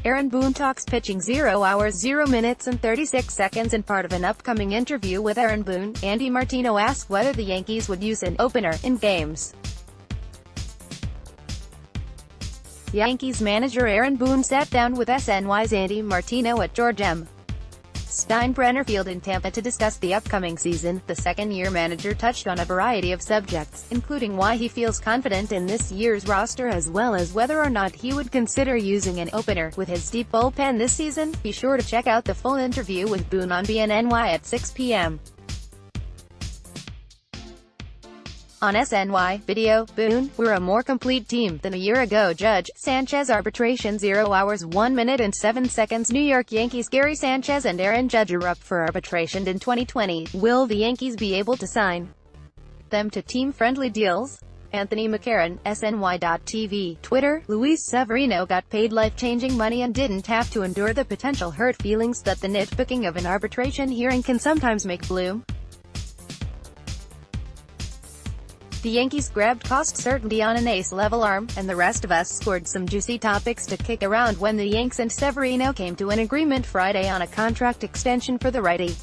Aaron Boone talks pitching 0 hours 0 minutes and 36 seconds. In part of an upcoming interview with Aaron Boone, Andy Martino asked whether the Yankees would use an opener in games. Yankees manager Aaron Boone sat down with SNY's Andy Martino at George M. Steinbrenner Field in Tampa to discuss the upcoming season. The second-year manager touched on a variety of subjects, including why he feels confident in this year's roster as well as whether or not he would consider using an opener. With his deep bullpen this season, be sure to check out the full interview with Boone on SNY at 6 p.m. On SNY Video, Boone, "We're a more complete team than a year ago." Judge, Sanchez arbitration 0 hours 1 minute and 7 seconds. New York Yankees Gary Sanchez and Aaron Judge are up for arbitration in 2020. Will the Yankees be able to sign them to team-friendly deals? Anthony McCarron, SNY.TV. Twitter, Luis Severino got paid life-changing money and didn't have to endure the potential hurt feelings that the nitpicking of an arbitration hearing can sometimes make bloom. The Yankees grabbed cost certainty on an ace-level arm, and the rest of us scored some juicy topics to kick around when the Yanks and Severino came to an agreement Friday on a contract extension for the righty.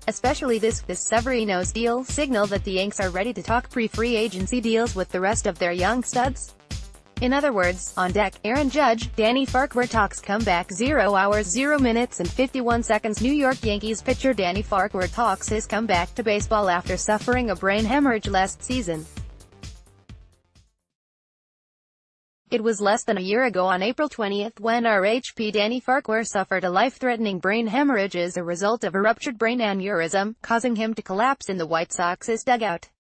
Especially this Severino's deal signal that the Yanks are ready to talk pre-free agency deals with the rest of their young studs. In other words, on deck, Aaron Judge, Danny Farquhar talks comeback 0 hours 0 minutes and 51 seconds. New York Yankees pitcher Danny Farquhar talks his comeback to baseball after suffering a brain hemorrhage last season. It was less than a year ago on April 20th when RHP Danny Farquhar suffered a life-threatening brain hemorrhage as a result of a ruptured brain aneurysm, causing him to collapse in the White Sox's dugout.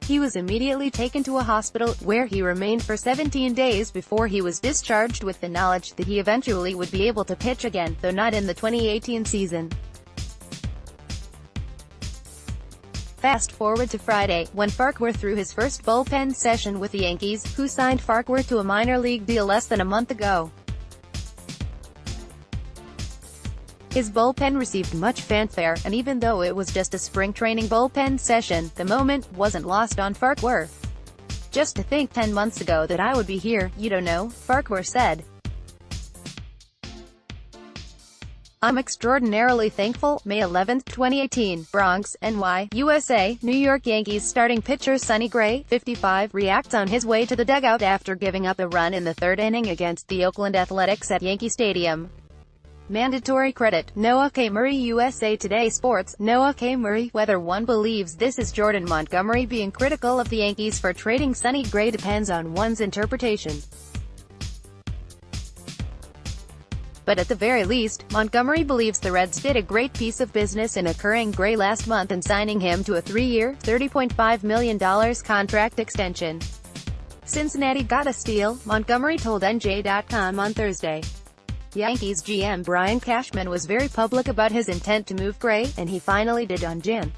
He was immediately taken to a hospital, where he remained for 17 days before he was discharged with the knowledge that he eventually would be able to pitch again, though not in the 2018 season. Fast forward to Friday, when Farquhar threw his first bullpen session with the Yankees, who signed Farquhar to a minor league deal less than a month ago. His bullpen received much fanfare, and even though it was just a spring training bullpen session, the moment wasn't lost on Farquhar. "Just to think 10 months ago that I would be here, you don't know," Farquhar said. "I'm extraordinarily thankful." May 11, 2018, Bronx, NY, USA. New York Yankees starting pitcher Sonny Gray, 55, reacts on his way to the dugout after giving up a run in the third inning against the Oakland Athletics at Yankee Stadium. Mandatory credit, Noah K. Murray. USA Today Sports, Noah K. Murray. Whether one believes this is Jordan Montgomery being critical of the Yankees for trading Sonny Gray depends on one's interpretation. But at the very least, Montgomery believes the Reds did a great piece of business in acquiring Gray last month and signing him to a 3-year, $30.5 million contract extension. "Cincinnati got a steal," Montgomery told NJ.com on Thursday. Yankees GM Brian Cashman was very public about his intent to move Gray, and he finally did on Jan.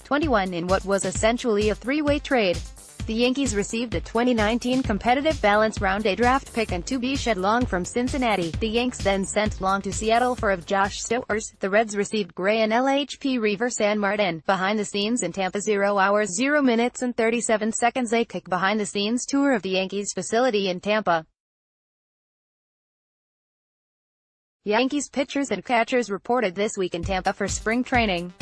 21 in what was essentially a three-way trade. The Yankees received a 2019 competitive balance round A draft pick and 2B shed Long from Cincinnati. The Yanks then sent Long to Seattle for of Josh Stowers. The Reds received Gray and LHP Reaver San Martin. Behind the scenes in Tampa 0 hours 0 minutes and 37 seconds. A kick behind-the-scenes tour of the Yankees facility in Tampa. Yankees pitchers and catchers reported this week in Tampa for spring training.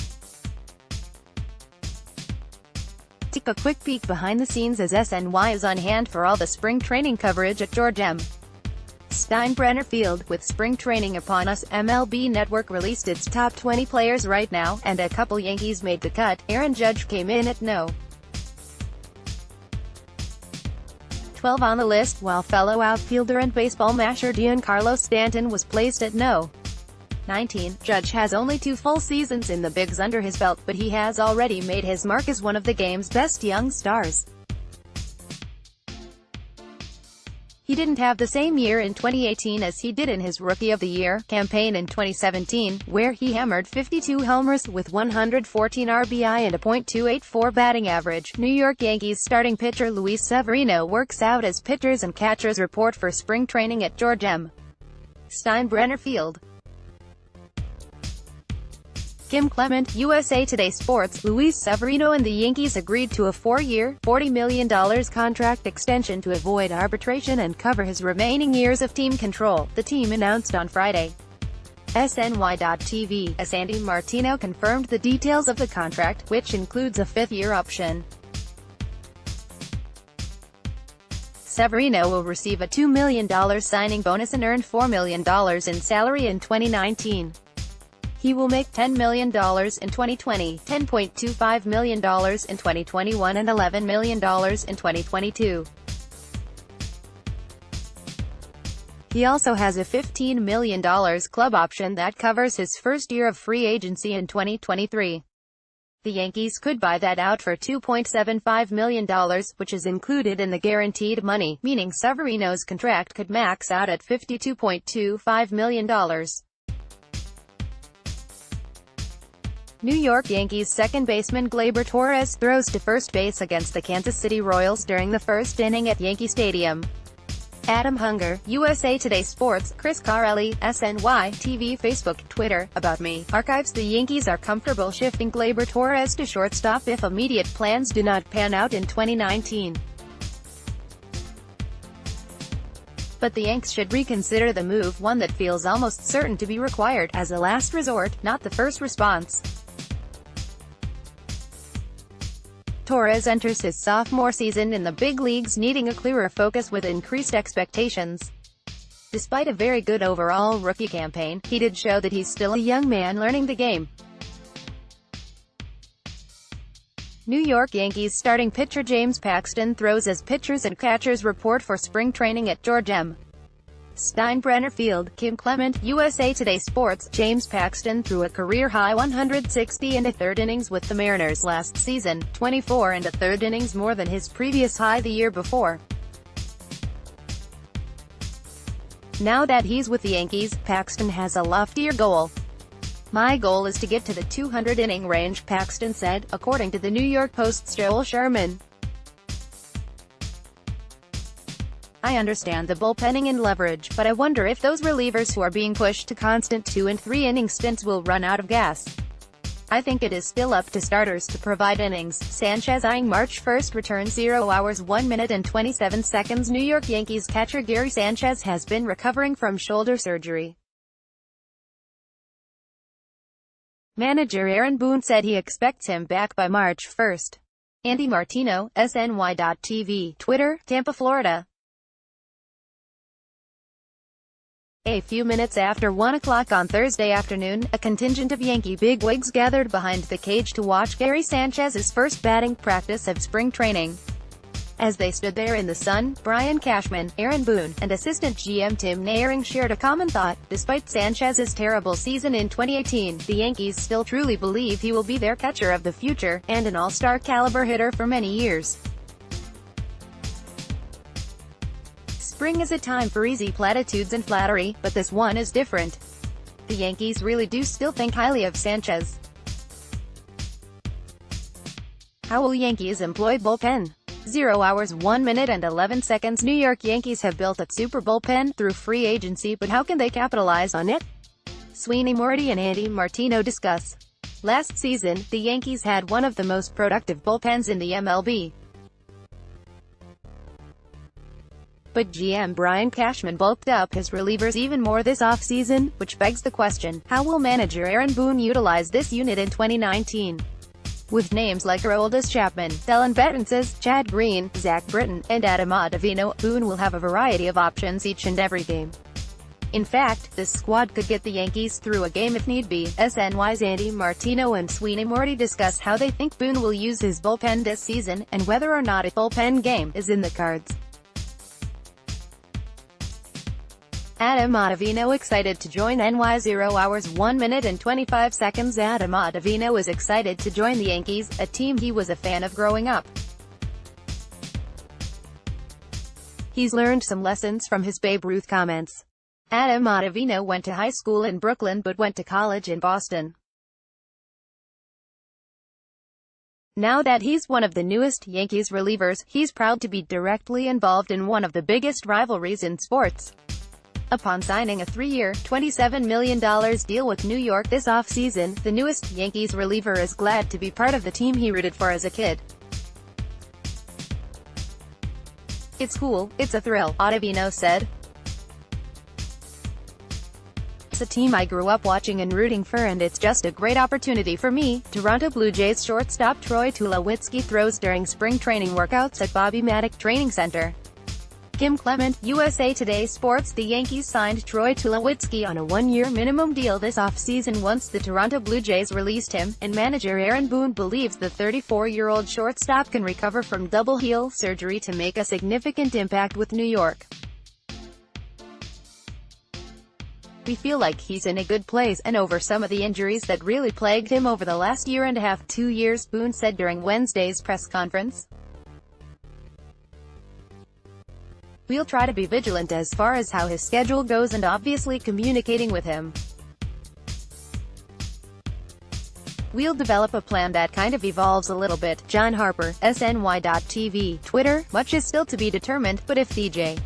Take a quick peek behind the scenes as SNY is on hand for all the spring training coverage at George M. Steinbrenner Field. With spring training upon us, MLB Network released its top 20 players right now, and a couple Yankees made the cut. Aaron Judge came in at No. 12 on the list, while fellow outfielder and baseball masher Giancarlo Stanton was placed at No. 19. Judge has only 2 full seasons in the bigs under his belt, but he has already made his mark as one of the game's best young stars. He didn't have the same year in 2018 as he did in his Rookie of the Year campaign in 2017, where he hammered 52 homers with 114 RBI and a .284 batting average. New York Yankees starting pitcher Luis Severino works out as pitchers and catchers report for spring training at George M. Steinbrenner Field. Kim Clement, USA Today Sports. Luis Severino and the Yankees agreed to a 4-year, $40 million contract extension to avoid arbitration and cover his remaining years of team control, the team announced on Friday. SNY.TV, as Andy Martino confirmed the details of the contract, which includes a 5th-year option. Severino will receive a $2 million signing bonus and earn $4 million in salary in 2019. He will make $10 million in 2020, $10.25 million in 2021 and $11 million in 2022. He also has a $15 million club option that covers his first year of free agency in 2023. The Yankees could buy that out for $2.75 million, which is included in the guaranteed money, meaning Severino's contract could max out at $52.25 million. New York Yankees second baseman Gleyber Torres throws to first base against the Kansas City Royals during the first inning at Yankee Stadium. Adam Hunger, USA Today Sports. Chris Carelli, SNY, TV, Facebook, Twitter. About Me. Archives. The Yankees are comfortable shifting Gleyber Torres to shortstop if immediate plans do not pan out in 2019. But the Yanks should reconsider the move, one that feels almost certain to be required, as a last resort, not the first response. Torres enters his sophomore season in the big leagues needing a clearer focus with increased expectations. Despite a very good overall rookie campaign, he did show that he's still a young man learning the game. New York Yankees starting pitcher James Paxton throws as pitchers and catchers report for spring training at George M. Steinbrenner Field. Kim Clement, USA Today Sports. James Paxton threw a career-high 160 and a third innings with the Mariners last season, 24 and a third innings more than his previous high the year before. Now that he's with the Yankees, Paxton has a loftier goal. "My goal is to get to the 200-inning range," Paxton said, according to the New York Post's Joel Sherman. "I understand the bullpenning and leverage, but I wonder if those relievers who are being pushed to constant 2- and 3-inning stints will run out of gas. I think it is still up to starters to provide innings." Sanchez eyeing March 1st return. 0 hours 1 minute and 27 seconds. New York Yankees catcher Gary Sanchez has been recovering from shoulder surgery. Manager Aaron Boone said he expects him back by March 1st. Andy Martino, SNY.TV, Twitter, Tampa, Florida. A few minutes after 1 o'clock on Thursday afternoon, a contingent of Yankee bigwigs gathered behind the cage to watch Gary Sanchez's first batting practice of spring training. As they stood there in the sun, Brian Cashman, Aaron Boone, and assistant GM Tim Naehring shared a common thought: despite Sanchez's terrible season in 2018, the Yankees still truly believe he will be their catcher of the future, and an all-star caliber hitter for many years. Spring is a time for easy platitudes and flattery, but this one is different. The Yankees really do still think highly of Sanchez. How will Yankees employ bullpen? 0 hours 1 minute and 11 seconds. New York Yankees have built a super bullpen through free agency, but how can they capitalize on it? Sweeney Morty and Andy Martino discuss. Last season, the Yankees had one of the most productive bullpens in the MLB. But GM Brian Cashman bulked up his relievers even more this offseason, which begs the question, how will manager Aaron Boone utilize this unit in 2019? With names like Aroldis Chapman, Dellin Betances, Chad Green, Zach Britton, and Adam Ottavino, Boone will have a variety of options each and every game. In fact, this squad could get the Yankees through a game if need be. SNY's Andy Martino and Sweeney Morty discuss how they think Boone will use his bullpen this season, and whether or not a bullpen game is in the cards. Adam Ottavino excited to join NY. 0 hours 1 minute and 25 seconds. Adam Ottavino is excited to join the Yankees, a team he was a fan of growing up. He's learned some lessons from his Babe Ruth comments. Adam Ottavino went to high school in Brooklyn but went to college in Boston. Now that he's one of the newest Yankees relievers, he's proud to be directly involved in one of the biggest rivalries in sports. Upon signing a 3-year, $27 million deal with New York this offseason, the newest Yankees reliever is glad to be part of the team he rooted for as a kid. "It's cool, it's a thrill," Ottavino said. "It's a team I grew up watching and rooting for, and it's just a great opportunity for me." Toronto Blue Jays shortstop Troy Tulowitzki throws during spring training workouts at Bobby Matic Training Center. Kim Clement, USA Today Sports. The Yankees signed Troy Tulowitzki on a 1-year minimum deal this offseason once the Toronto Blue Jays released him, and manager Aaron Boone believes the 34-year-old shortstop can recover from double heel surgery to make a significant impact with New York. "We feel like he's in a good place, and over some of the injuries that really plagued him over the last year and a half, 2 years, Boone said during Wednesday's press conference. "We'll try to be vigilant as far as how his schedule goes and obviously communicating with him. We'll develop a plan that kind of evolves a little bit." John Harper, SNY.TV, Twitter. "Much is still to be determined, but if DJ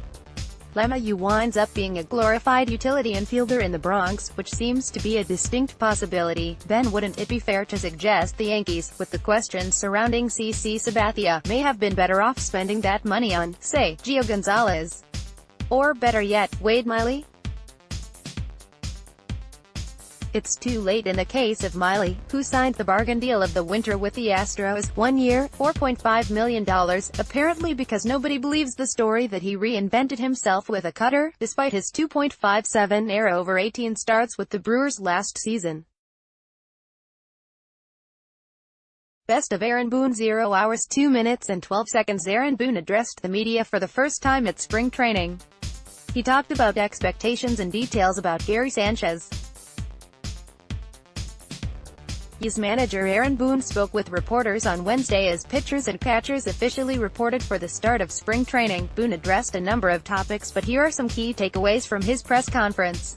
LeMahieu winds up being a glorified utility infielder in the Bronx, which seems to be a distinct possibility, then wouldn't it be fair to suggest the Yankees, with the questions surrounding CC Sabathia, may have been better off spending that money on, say, Gio Gonzalez? Or better yet, Wade Miley? It's too late in the case of Miley, who signed the bargain deal of the winter with the Astros, 1 year, $4.5 million, apparently because nobody believes the story that he reinvented himself with a cutter, despite his 2.57 ERA over 18 starts with the Brewers last season. Best of Aaron Boone. 0 hours 2 minutes and 12 seconds. Aaron Boone addressed the media for the first time at spring training. He talked about expectations and details about Gary Sanchez. His manager Aaron Boone spoke with reporters on Wednesday as pitchers and catchers officially reported for the start of spring training. Boone addressed a number of topics, but here are some key takeaways from his press conference.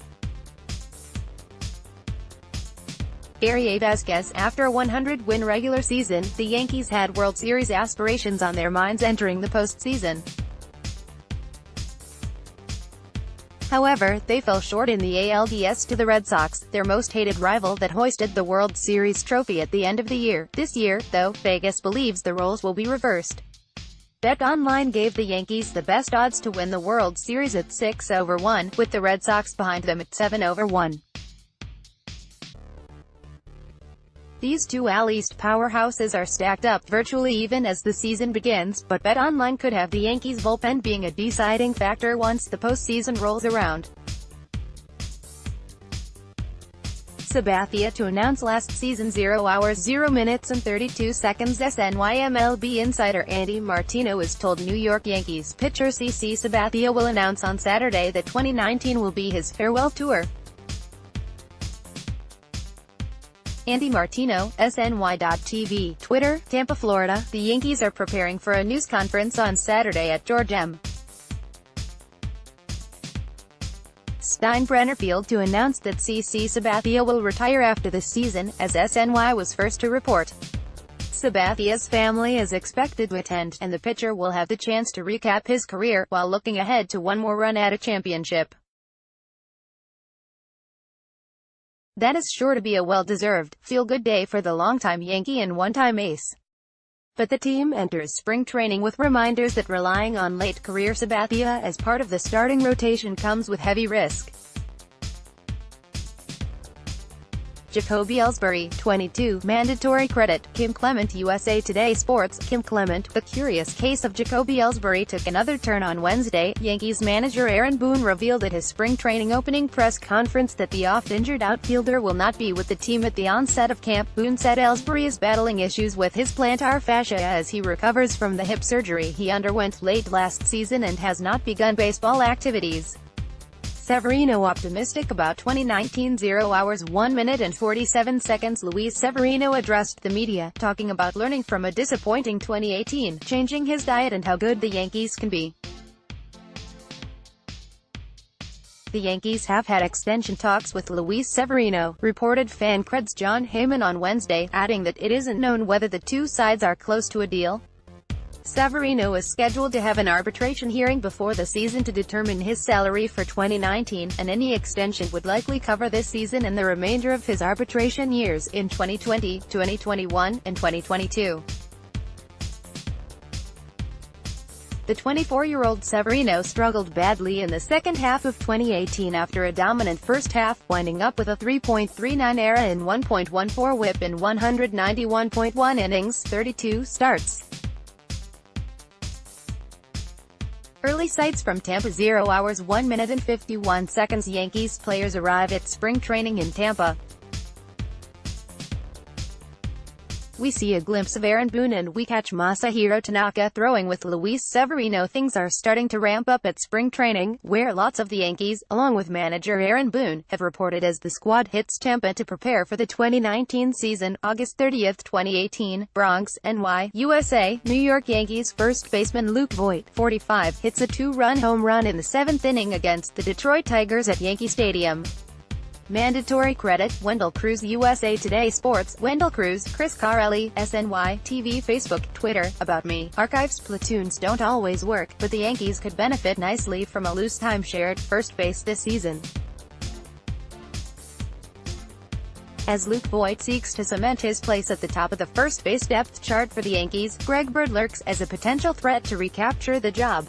Gary A. Vasquez. After a 100-win regular season, the Yankees had World Series aspirations on their minds entering the postseason. However, they fell short in the ALDS to the Red Sox, their most hated rival that hoisted the World Series trophy at the end of the year. This year, though, Vegas believes the roles will be reversed. BetOnline gave the Yankees the best odds to win the World Series at 6/1, with the Red Sox behind them at 7/1. These two AL East powerhouses are stacked up virtually even as the season begins, but BetOnline could have the Yankees' bullpen being a deciding factor once the postseason rolls around. Sabathia to announce last season. 0 hours 0 minutes and 32 seconds. SNY MLB insider Andy Martino has told New York Yankees pitcher CC Sabathia will announce on Saturday that 2019 will be his farewell tour. Andy Martino, SNY.TV, Twitter. Tampa, Florida. The Yankees are preparing for a news conference on Saturday at George M. Steinbrenner Field to announce that CC Sabathia will retire after this season, as SNY was first to report. Sabathia's family is expected to attend, and the pitcher will have the chance to recap his career, while looking ahead to one more run at a championship. That is sure to be a well-deserved, feel-good day for the longtime Yankee and one-time ace. But the team enters spring training with reminders that relying on late-career Sabathia as part of the starting rotation comes with heavy risk. Jacoby Ellsbury, 22, mandatory credit. Kim Clement, USA Today Sports. Kim Clement. The curious case of Jacoby Ellsbury took another turn on Wednesday. Yankees manager Aaron Boone revealed at his spring training opening press conference that the oft-injured outfielder will not be with the team at the onset of camp. Boone said Ellsbury is battling issues with his plantar fascia as he recovers from the hip surgery he underwent late last season and has not begun baseball activities. Severino optimistic about 2019. 0 hours 1 minute and 47 seconds. Luis Severino addressed the media, talking about learning from a disappointing 2018, changing his diet and how good the Yankees can be. The Yankees have had extension talks with Luis Severino, reported FanCred's John Heyman on Wednesday, adding that it isn't known whether the two sides are close to a deal. Severino is scheduled to have an arbitration hearing before the season to determine his salary for 2019, and any extension would likely cover this season and the remainder of his arbitration years in 2020, 2021, and 2022. The 24-year-old Severino struggled badly in the second half of 2018 after a dominant first half, winding up with a 3.39 ERA and 1.14 WHIP in 191.1 innings, 32 starts. Early sights from Tampa. 0 hours 1 minute and 51 seconds. Yankees players arrive at spring training in Tampa. We see a glimpse of Aaron Boone and we catch Masahiro Tanaka throwing with Luis Severino. Things are starting to ramp up at spring training, where lots of the Yankees, along with manager Aaron Boone, have reported as the squad hits Tampa to prepare for the 2019 season. August 30, 2018, Bronx, NY, USA. New York Yankees first baseman Luke Voit, 45, hits a two-run home run in the 7th inning against the Detroit Tigers at Yankee Stadium. Mandatory credit, Wendell Cruz. USA Today Sports, Wendell Cruz, Chris Carelli, SNY, TV, Facebook, Twitter, About Me. Archives. Platoons don't always work, but the Yankees could benefit nicely from a loose timeshare at first base this season. As Luke Voit seeks to cement his place at the top of the first base depth chart for the Yankees, Greg Bird lurks as a potential threat to recapture the job.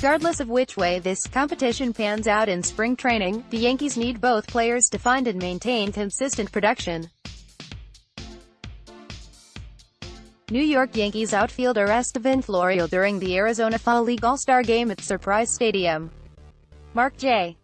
Regardless of which way this competition pans out in spring training, the Yankees need both players to find and maintain consistent production. New York Yankees outfielder Estevan Florial during the Arizona Fall League All-Star Game at Surprise Stadium. Mark J.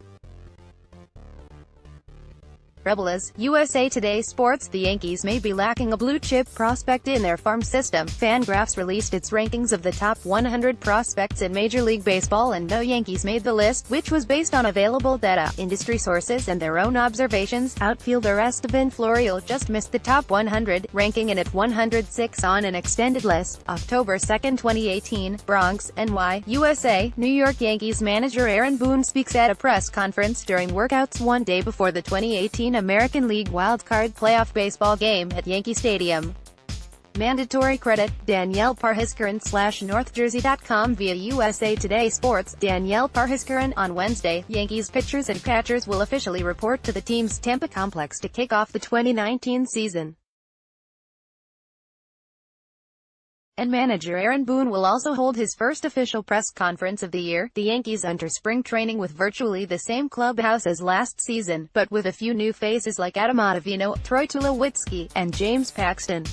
Rebels. USA Today Sports. The Yankees may be lacking a blue-chip prospect in their farm system. Fangraphs released its rankings of the top 100 prospects in Major League Baseball and no Yankees made the list, which was based on available data, industry sources and their own observations. Outfielder Estevan Florial just missed the top 100, ranking in at 106 on an extended list. October 2, 2018, Bronx, NY, USA. New York Yankees manager Aaron Boone speaks at a press conference during workouts one day before the 2018 American League wildcard playoff baseball game at Yankee Stadium. Mandatory credit, Danielle Parhiskaran /NorthJersey.com via USA Today Sports. Danielle Parhiskaran. On Wednesday, Yankees pitchers and catchers will officially report to the team's Tampa complex to kick off the 2019 season. And manager Aaron Boone will also hold his first official press conference of the year. The Yankees enter spring training with virtually the same clubhouse as last season, but with a few new faces like Adam Ottavino, Troy Tulowitzki, and James Paxton.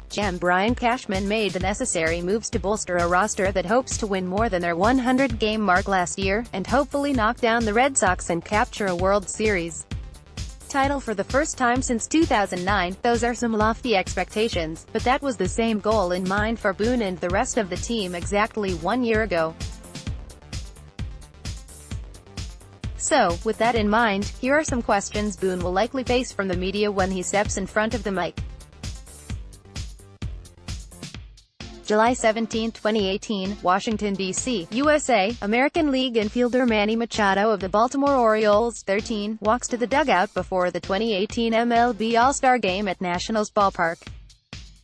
GM Brian Cashman made the necessary moves to bolster a roster that hopes to win more than their 100-game mark last year, and hopefully knock down the Red Sox and capture a World Series title for the first time since 2009. Those are some lofty expectations, but that was the same goal in mind for Boone and the rest of the team exactly 1 year ago. So, with that in mind, here are some questions Boone will likely face from the media when he steps in front of the mic. July 17, 2018, Washington, D.C., USA. American League infielder Manny Machado of the Baltimore Orioles, 13, walks to the dugout before the 2018 MLB All-Star Game at Nationals Ballpark.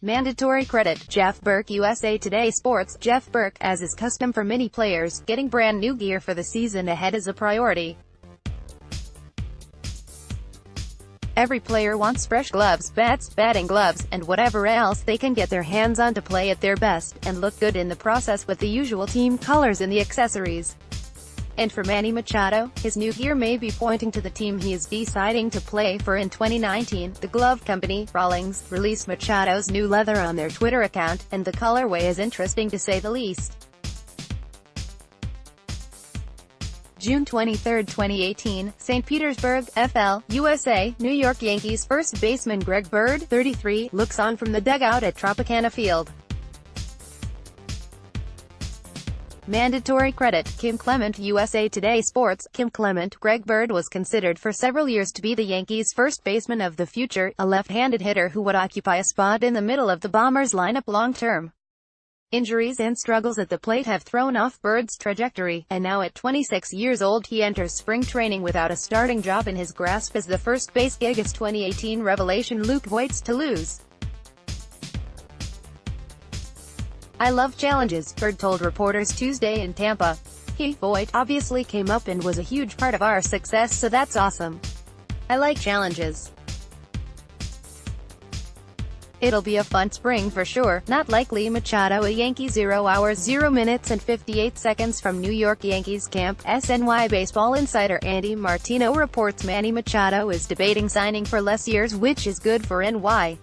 Mandatory credit, Jeff Burke. USA Today Sports. Jeff Burke. As is custom for many players, getting brand new gear for the season ahead is a priority. Every player wants fresh gloves, bats, batting gloves, and whatever else they can get their hands on to play at their best, and look good in the process with the usual team colors in the accessories. And for Manny Machado, his new gear may be pointing to the team he is deciding to play for in 2019. The glove company, Rawlings, released Machado's new leather on their Twitter account, and the colorway is interesting to say the least. June 23, 2018, St. Petersburg, FL, USA. New York Yankees first baseman Greg Bird, 33, looks on from the dugout at Tropicana Field. Mandatory credit, Kim Clement. USA Today Sports. Kim Clement. Greg Bird was considered for several years to be the Yankees' first baseman of the future, a left-handed hitter who would occupy a spot in the middle of the Bombers' lineup long-term. Injuries and struggles at the plate have thrown off Bird's trajectory, and now at 26 years old he enters spring training without a starting job in his grasp as the first base gig is 2018 revelation Luke Voigt's to lose. "I love challenges," Bird told reporters Tuesday in Tampa. Voigt obviously came up and was a huge part of our success, so that's awesome. I like challenges. It'll be a fun spring for sure. Not likely. Machado. A Yankee 0 hours 0 minutes and 58 seconds from New York Yankees camp. SNY baseball insider Andy Martino reports Manny Machado is debating signing for less years, which is good for NY.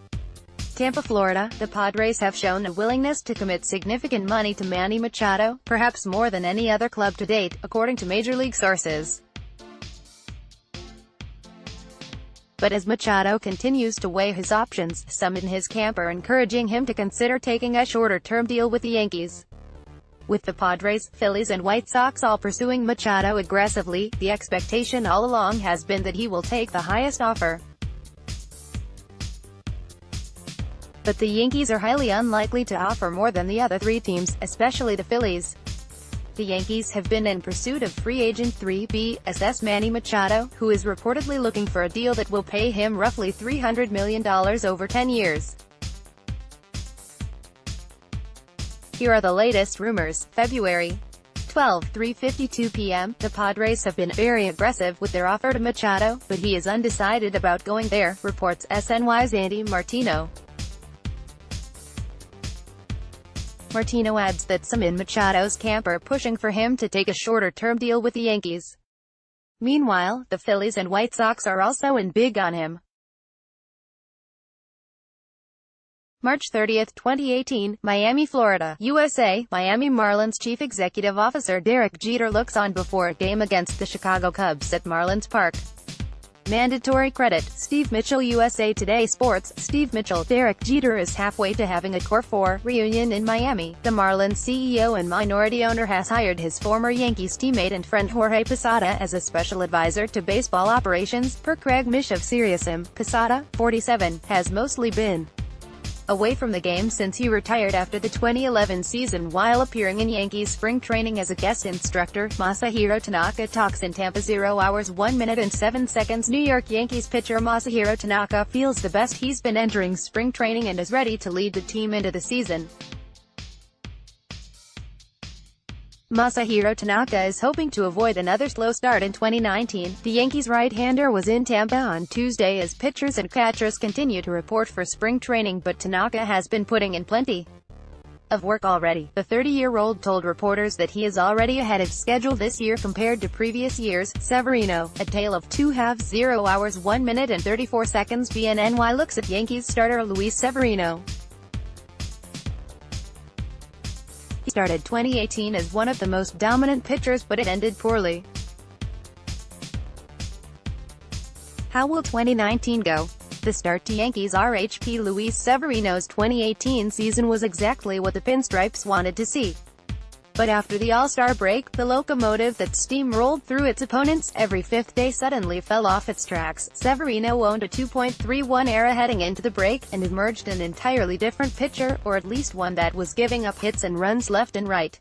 Tampa, Florida. The Padres have shown a willingness to commit significant money to Manny Machado, perhaps more than any other club to date, according to Major League sources. But as Machado continues to weigh his options, some in his camp are encouraging him to consider taking a shorter-term deal with the Yankees. With the Padres, Phillies and White Sox all pursuing Machado aggressively, the expectation all along has been that he will take the highest offer. But the Yankees are highly unlikely to offer more than the other three teams, especially the Phillies. The Yankees have been in pursuit of free agent 3B/SS Manny Machado, who is reportedly looking for a deal that will pay him roughly $300 million over 10 years. Here are the latest rumors. February 12, 3:52 p.m. The Padres have been very aggressive with their offer to Machado, but he is undecided about going there, reports SNY's Andy Martino. Martino adds that some in Machado's camp are pushing for him to take a shorter-term deal with the Yankees. Meanwhile, the Phillies and White Sox are also in big on him. March 30, 2018, Miami, Florida, USA. Miami Marlins Chief Executive Officer Derek Jeter looks on before a game against the Chicago Cubs at Marlins Park. Mandatory credit. Steve Mitchell. USA Today Sports. Steve Mitchell. Derek Jeter is halfway to having a Core 4 reunion in Miami. The Marlins CEO and minority owner has hired his former Yankees teammate and friend Jorge Posada as a special advisor to baseball operations, per Craig Mish of SiriusXM. Posada, 47, has mostly been away from the game since he retired after the 2011 season while appearing in Yankees spring training as a guest instructor. Masahiro Tanaka talks in Tampa. 0 hours 1 minute and 7 seconds. New York Yankees pitcher Masahiro Tanaka feels the best he's been entering spring training and is ready to lead the team into the season. Masahiro Tanaka is hoping to avoid another slow start in 2019. The Yankees right-hander was in Tampa on Tuesday as pitchers and catchers continue to report for spring training, but Tanaka has been putting in plenty of work already. The 30-year-old told reporters that he is already ahead of schedule this year compared to previous years. Severino, a tale of two halves. 0 hours 1 minute and 34 seconds. BNNY looks at Yankees starter Luis Severino. He started 2018 as one of the most dominant pitchers, but it ended poorly. How will 2019 go? The start to Yankees RHP. Luis Severino's 2018 season was exactly what the Pinstripes wanted to see. But after the All-Star break, the locomotive that steamrolled through its opponents every fifth day suddenly fell off its tracks. Severino owned a 2.31 ERA heading into the break, and emerged an entirely different pitcher, or at least one that was giving up hits and runs left and right.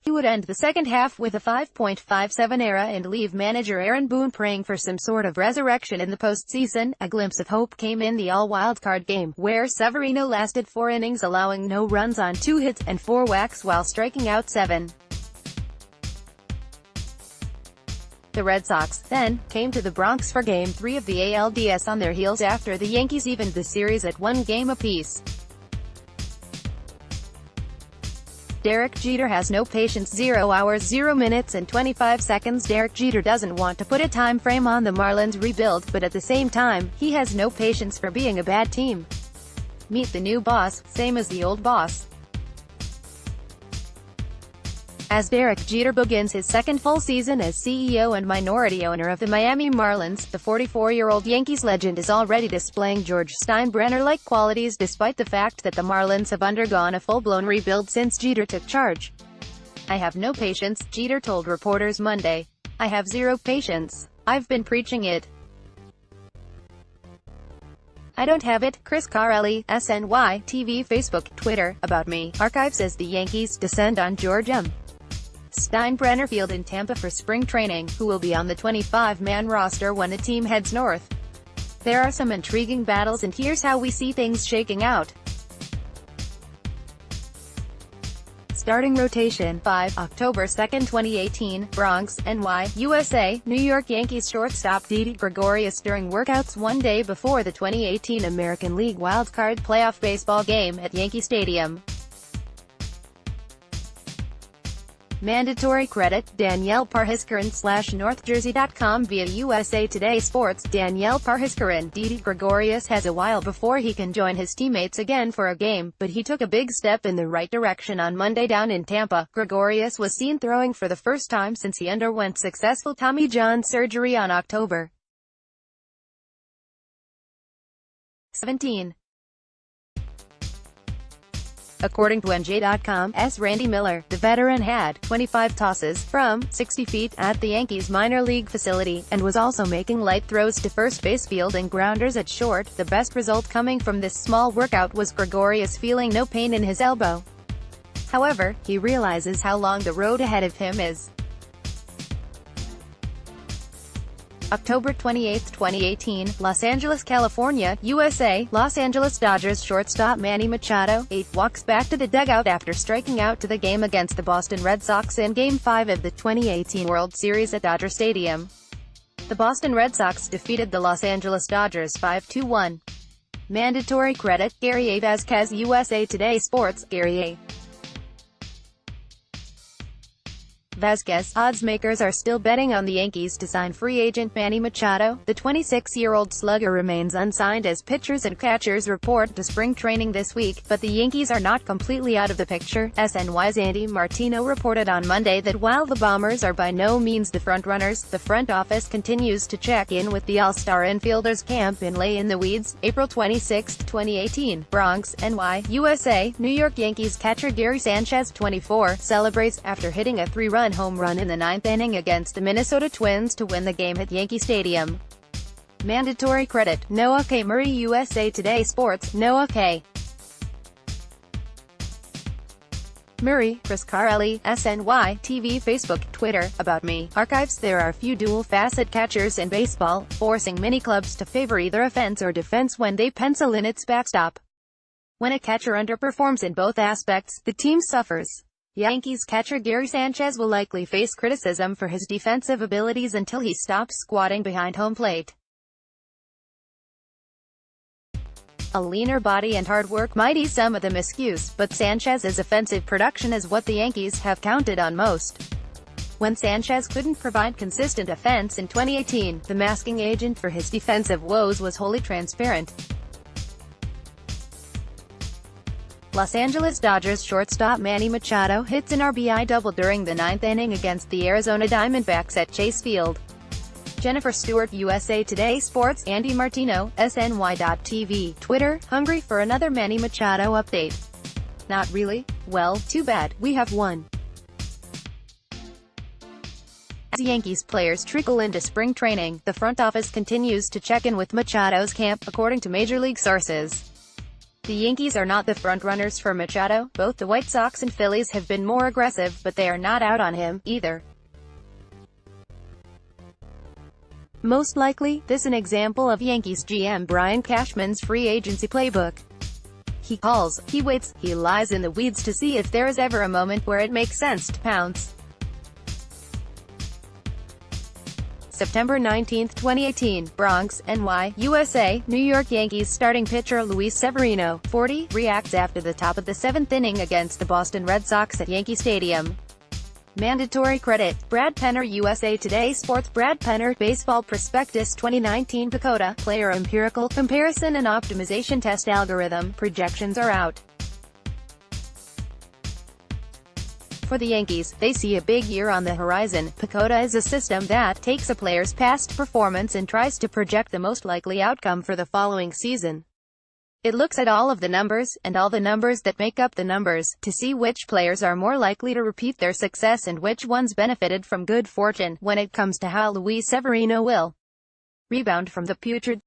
He would end the second half with a 5.57 ERA and leave manager Aaron Boone praying for some sort of resurrection in the postseason. A glimpse of hope came in the all-wildcard game, where Severino lasted 4 innings allowing no runs on 2 hits and 4 walks while striking out 7. The Red Sox, then, came to the Bronx for Game 3 of the ALDS on their heels after the Yankees evened the series at 1 game apiece. Derek Jeter has no patience. 0 hours 0 minutes and 25 seconds. Derek Jeter doesn't want to put a time frame on the Marlins rebuild, but at the same time, he has no patience for being a bad team. Meet the new boss, same as the old boss. As Derek Jeter begins his second full season as CEO and minority owner of the Miami Marlins, the 44-year-old Yankees legend is already displaying George Steinbrenner-like qualities despite the fact that the Marlins have undergone a full-blown rebuild since Jeter took charge. "I have no patience," Jeter told reporters Monday. "I have zero patience. I've been preaching it. I don't have it. Chris Carelli, SNY, TV, Facebook, Twitter, About Me, Archives as the Yankees descend on George M. Steinbrenner Field in Tampa for spring training, who will be on the 25-man roster when the team heads north. There are some intriguing battles and here's how we see things shaking out. Starting rotation, 5, October 2, 2018, Bronx, NY, USA, New York Yankees shortstop Didi Gregorius during workouts one day before the 2018 American League wildcard playoff baseball game at Yankee Stadium. Mandatory credit, Danielle Parhiskaran /NorthJersey.com via USA Today Sports. Danielle Parhiskaran, Didi Gregorius has a while before he can join his teammates again for a game, but he took a big step in the right direction on Monday down in Tampa. Gregorius was seen throwing for the first time since he underwent successful Tommy John surgery on October 17. According to NJ.com's Randy Miller, the veteran had 25 tosses from 60 feet at the Yankees minor league facility, and was also making light throws to first base, fielding grounders at short. The best result coming from this small workout was Gregorius feeling no pain in his elbow. However, he realizes how long the road ahead of him is. October 28, 2018, Los Angeles, California, USA. Los Angeles Dodgers shortstop Manny Machado, 8, walks back to the dugout after striking out to the game against the Boston Red Sox in Game 5 of the 2018 World Series at Dodger Stadium. The Boston Red Sox defeated the Los Angeles Dodgers 5-1. Mandatory credit, Gary A. Vasquez, USA Today Sports. Gary A. Vasquez, odds makers are still betting on the Yankees to sign free agent Manny Machado. The 26-year-old slugger remains unsigned as pitchers and catchers report to spring training this week, but the Yankees are not completely out of the picture. SNY's Andy Martino reported on Monday that while the Bombers are by no means the frontrunners, the front office continues to check in with the All-Star infielders camp in Lay in the Weeds. April 26, 2018, Bronx, NY, USA. New York Yankees catcher Gary Sanchez, 24, celebrates after hitting a 3-run home run in the 9th inning against the Minnesota Twins to win the game at Yankee Stadium. Mandatory credit, Noah K. Murray, USA Today Sports. Noah K. Murray, Chris Carelli, SNY, TV, Facebook, Twitter, About Me, Archives. There are few dual-facet catchers in baseball, forcing many clubs to favor either offense or defense when they pencil in its backstop. When a catcher underperforms in both aspects, the team suffers. Yankees catcher Gary Sanchez will likely face criticism for his defensive abilities until he stops squatting behind home plate. A leaner body and hard work might ease some of the miscues, but Sanchez's offensive production is what the Yankees have counted on most. When Sanchez couldn't provide consistent offense in 2018, the masking agent for his defensive woes was wholly transparent. Los Angeles Dodgers shortstop Manny Machado hits an RBI double during the 9th inning against the Arizona Diamondbacks at Chase Field. Jennifer Stewart, USA Today Sports. Andy Martino, SNY.TV, Twitter. Hungry for another Manny Machado update? Not really? Well, too bad, we have one. As Yankees players trickle into spring training, the front office continues to check in with Machado's camp, according to Major League sources. The Yankees are not the frontrunners for Machado. Both the White Sox and Phillies have been more aggressive, but they are not out on him, either. Most likely, this is an example of Yankees GM Brian Cashman's free agency playbook. He calls, he waits, he lies in the weeds to see if there is ever a moment where it makes sense to pounce. September 19, 2018, Bronx, NY, USA. New York Yankees starting pitcher Luis Severino, 40, reacts after the top of the 7th inning against the Boston Red Sox at Yankee Stadium. Mandatory credit, Brad Penner, USA Today Sports. Brad Penner, Baseball Prospectus 2019 PECOTA, Player Empirical Comparison and Optimization Test Algorithm, projections are out. For the Yankees, they see a big year on the horizon. PECOTA is a system that takes a player's past performance and tries to project the most likely outcome for the following season. It looks at all of the numbers, and all the numbers that make up the numbers, to see which players are more likely to repeat their success and which ones benefited from good fortune, when it comes to how Luis Severino will rebound from the putrid